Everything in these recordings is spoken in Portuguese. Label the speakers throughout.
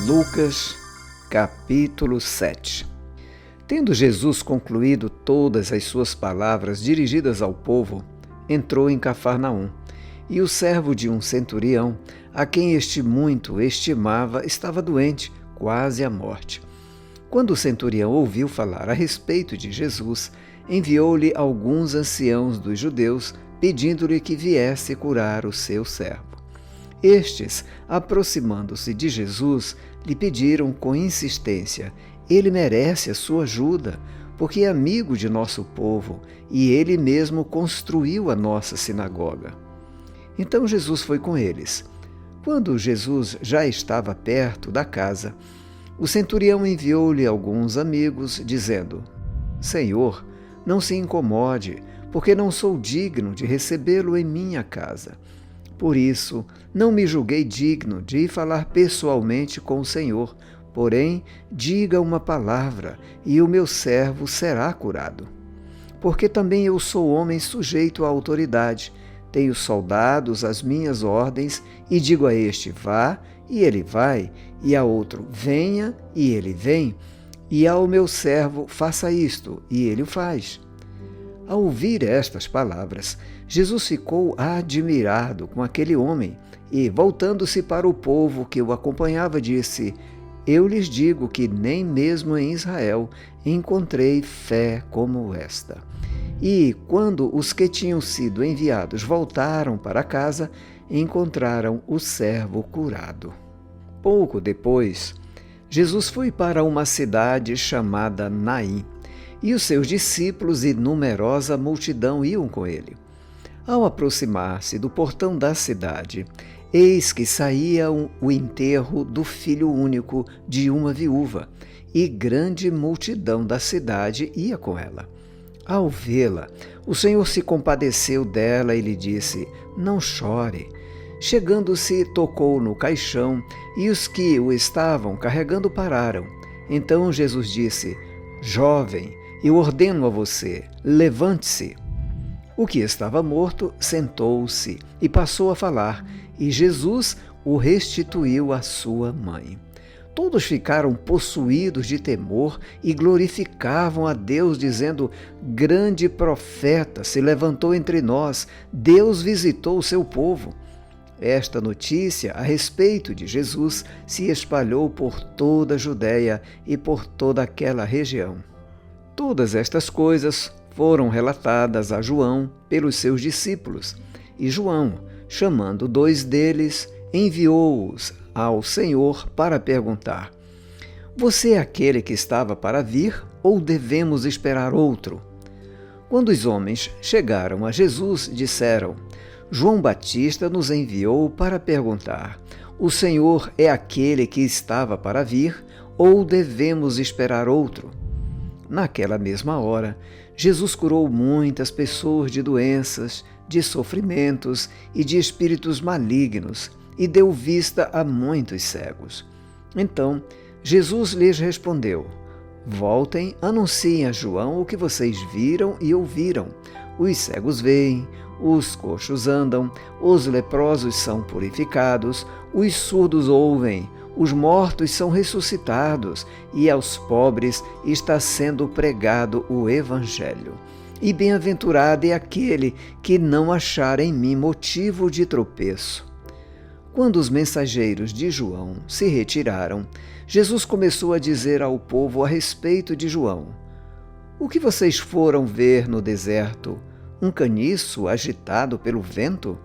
Speaker 1: Lucas, capítulo 7. Tendo Jesus concluído todas as suas palavras dirigidas ao povo, entrou em Cafarnaum, e o servo de um centurião, a quem este muito estimava, estava doente, quase à morte. Quando o centurião ouviu falar a respeito de Jesus, enviou-lhe alguns anciãos dos judeus, pedindo-lhe que viesse curar o seu servo. Estes, aproximando-se de Jesus, lhe pediram com insistência: ele merece a sua ajuda, porque é amigo de nosso povo e ele mesmo construiu a nossa sinagoga. Então Jesus foi com eles. Quando Jesus já estava perto da casa, o centurião enviou-lhe alguns amigos, dizendo: Senhor, não se incomode, porque não sou digno de recebê-lo em minha casa. Por isso, não me julguei digno de ir falar pessoalmente com o Senhor, porém, diga uma palavra, e o meu servo será curado. Porque também eu sou homem sujeito à autoridade, tenho soldados às minhas ordens, e digo a este: vá, e ele vai, e a outro: venha, e ele vem, e ao meu servo: faça isto, e ele o faz. Ao ouvir estas palavras, Jesus ficou admirado com aquele homem e, voltando-se para o povo que o acompanhava, disse: Eu lhes digo que nem mesmo em Israel encontrei fé como esta. E, quando os que tinham sido enviados voltaram para casa, encontraram o servo curado. Pouco depois, Jesus foi para uma cidade chamada Naim, e os seus discípulos e numerosa multidão iam com ele. Ao aproximar-se do portão da cidade, eis que saía o enterro do filho único de uma viúva, e grande multidão da cidade ia com ela. Ao vê-la, o Senhor se compadeceu dela e lhe disse: Não chore. Chegando-se, tocou no caixão, e os que o estavam carregando pararam. Então Jesus disse: Jovem, eu ordeno a você, levante-se. O que estava morto sentou-se e passou a falar, e Jesus o restituiu à sua mãe. Todos ficaram possuídos de temor e glorificavam a Deus, dizendo: Grande profeta se levantou entre nós, Deus visitou o seu povo. Esta notícia a respeito de Jesus se espalhou por toda a Judéia e por toda aquela região. Todas estas coisas foram relatadas a João pelos seus discípulos, e João, chamando 2 deles, enviou-os ao Senhor para perguntar: Você é aquele que estava para vir, ou devemos esperar outro? Quando os homens chegaram a Jesus, disseram: João Batista nos enviou para perguntar: O Senhor é aquele que estava para vir, ou devemos esperar outro? Naquela mesma hora, Jesus curou muitas pessoas de doenças, de sofrimentos e de espíritos malignos, e deu vista a muitos cegos. Então, Jesus lhes respondeu: Voltem, anunciem a João o que vocês viram e ouviram. Os cegos veem, os coxos andam, os leprosos são purificados, os surdos ouvem, os mortos são ressuscitados, e aos pobres está sendo pregado o Evangelho. E bem-aventurado é aquele que não achar em mim motivo de tropeço. Quando os mensageiros de João se retiraram, Jesus começou a dizer ao povo a respeito de João: O que vocês foram ver no deserto? Um caniço agitado pelo vento?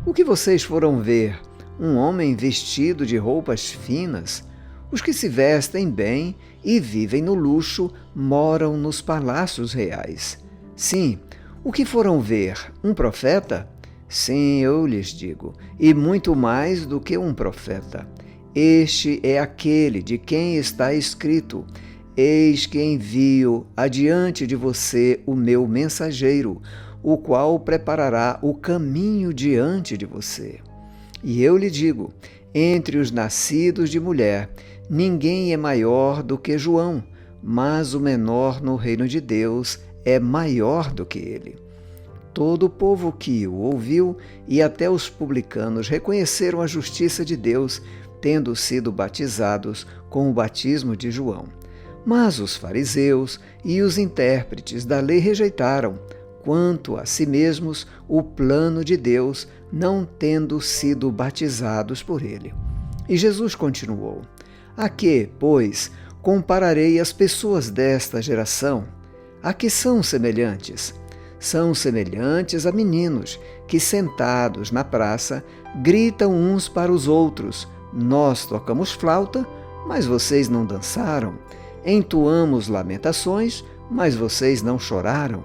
Speaker 1: O que vocês foram ver? Um homem vestido de roupas finas? Os que se vestem bem e vivem no luxo moram nos palácios reais. Sim, o que foram ver? Um profeta? Sim, eu lhes digo, e muito mais do que um profeta. Este é aquele de quem está escrito: Eis que envio adiante de você o meu mensageiro, o qual preparará o caminho diante de você. E eu lhe digo: entre os nascidos de mulher, ninguém é maior do que João, mas o menor no reino de Deus é maior do que ele. Todo o povo que o ouviu e até os publicanos reconheceram a justiça de Deus, tendo sido batizados com o batismo de João. Mas os fariseus e os intérpretes da lei rejeitaram, quanto a si mesmos, o plano de Deus, não tendo sido batizados por ele. E Jesus continuou: A que, pois, compararei as pessoas desta geração? A que são semelhantes? São semelhantes a meninos que, sentados na praça, gritam uns para os outros: Nós tocamos flauta, mas vocês não dançaram. Entoamos lamentações, mas vocês não choraram.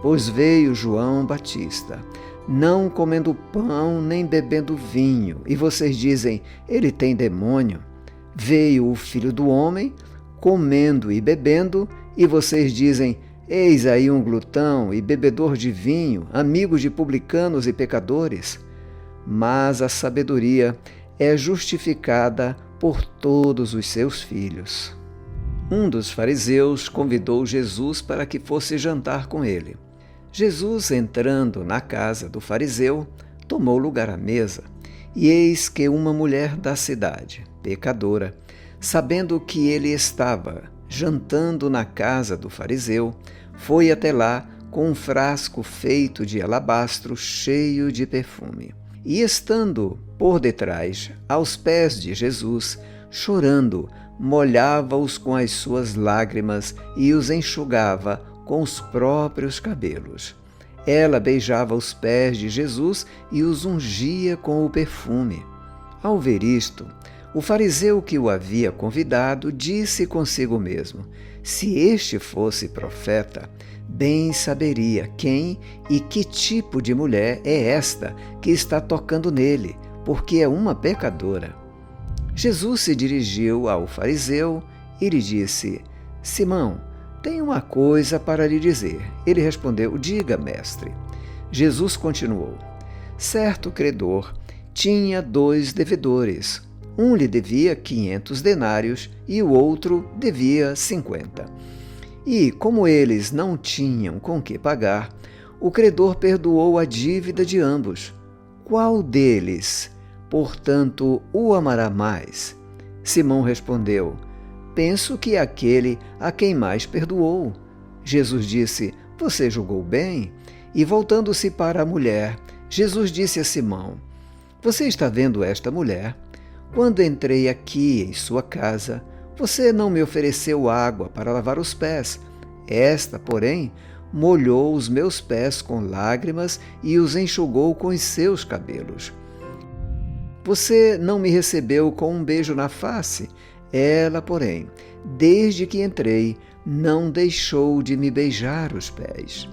Speaker 1: Pois veio João Batista, não comendo pão nem bebendo vinho, e vocês dizem: ele tem demônio. Veio o Filho do Homem, comendo e bebendo, e vocês dizem: eis aí um glutão e bebedor de vinho, amigo de publicanos e pecadores. Mas a sabedoria é justificada por todos os seus filhos. Um dos fariseus convidou Jesus para que fosse jantar com ele. Jesus, entrando na casa do fariseu, tomou lugar à mesa, e eis que uma mulher da cidade, pecadora, sabendo que ele estava jantando na casa do fariseu, foi até lá com um frasco feito de alabastro cheio de perfume. E estando por detrás, aos pés de Jesus, chorando, molhava-os com as suas lágrimas e os enxugava com os próprios cabelos. Ela beijava os pés de Jesus e os ungia com o perfume. Ao ver isto, o fariseu que o havia convidado disse consigo mesmo: se este fosse profeta, bem saberia quem e que tipo de mulher é esta que está tocando nele, porque é uma pecadora. Jesus se dirigiu ao fariseu e lhe disse: Simão, tenho uma coisa para lhe dizer. Ele respondeu: diga, mestre. Jesus continuou: certo credor tinha 2 devedores. Um lhe devia 500 denários e o outro devia 50. E, como eles não tinham com que pagar, o credor perdoou a dívida de ambos. Qual deles, portanto, o amará mais? Simão respondeu: penso que é aquele a quem mais perdoou. Jesus disse: você julgou bem. E voltando-se para a mulher, Jesus disse a Simão: você está vendo esta mulher? Quando entrei aqui em sua casa, você não me ofereceu água para lavar os pés. Esta, porém, molhou os meus pés com lágrimas e os enxugou com os seus cabelos. Você não me recebeu com um beijo na face. Ela, porém, desde que entrei, não deixou de me beijar os pés.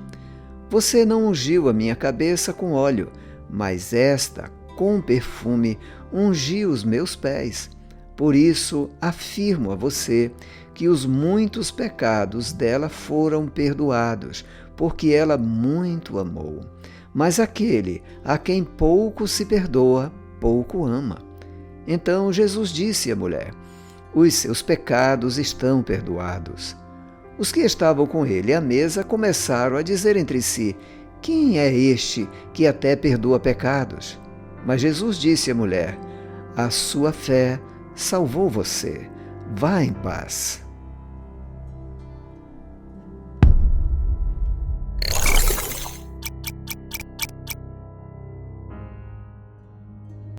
Speaker 1: Você não ungiu a minha cabeça com óleo, mas esta, com perfume, ungiu os meus pés. Por isso, afirmo a você que os muitos pecados dela foram perdoados, porque ela muito amou. Mas aquele a quem pouco se perdoa, pouco ama. Então Jesus disse à mulher: os seus pecados estão perdoados. Os que estavam com ele à mesa começaram a dizer entre si: quem é este que até perdoa pecados? Mas Jesus disse à mulher: a sua fé salvou você. Vá em paz.